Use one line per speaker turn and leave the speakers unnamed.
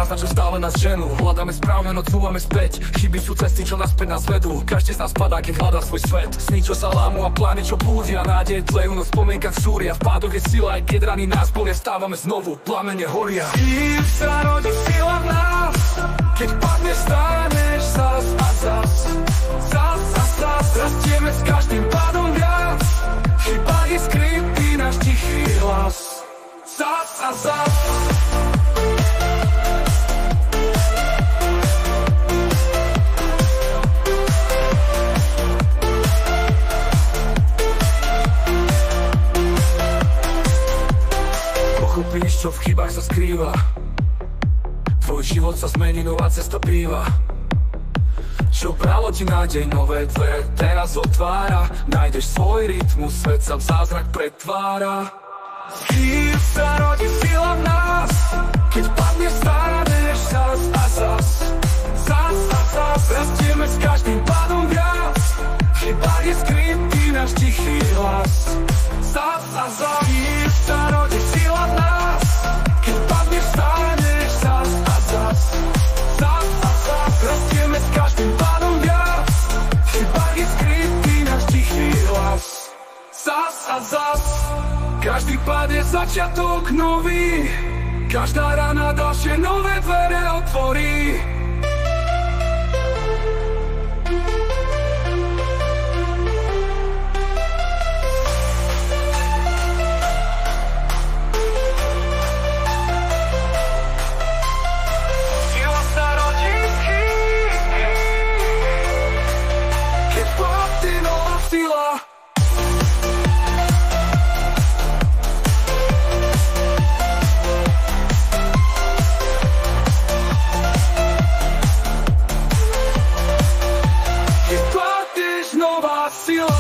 nás, na čo stále nás ženú. Hľadáme správne, no cúvame späť. Chyby sú cesty, čo naspäť nás vedú. Každý z nás padá, keď hľadá svoj svet. Sny, čo sa lámu a plány, čo blúdia. Nádej tlejú, no v spomienkach súria. V pádoch je sila, aj keď rany nás bolia. Stávame znovu, plamene horia. Kým sa rodí sila v nás, keď padne, staneš zas a zas. Zas a zas, rastieme s každým pádom viac. Chyba je skrytý náš tichý hlas. Zas a zas. Pochopíš, čo v chybách sa skrýva. Tvoj život sa zmení, nová cesta býva. Čo bralo ti nádej, nové dvere teraz otvára. Nájdeš svoj rytmus, svet sa v zázrak pretvára. Kým sa rodí sila v nás, keď padne, staneš zas a zas. Zas a zas, rastieme s každým pádom viac. Chyba je skrytý náš tichý hlas. Zas a zas, kým sa rodí sila v nás, keď padne, staneš zas a zas. Zas a zas, rastieme s každým pádom viac. Chyba je skrytý náš tichý hlas. Zas a zas. Každý pád je začiatok nový. Každá rana ďalšie nové dvere otvorí. Sila sa rodí, keď padne nová sila. Nova sila.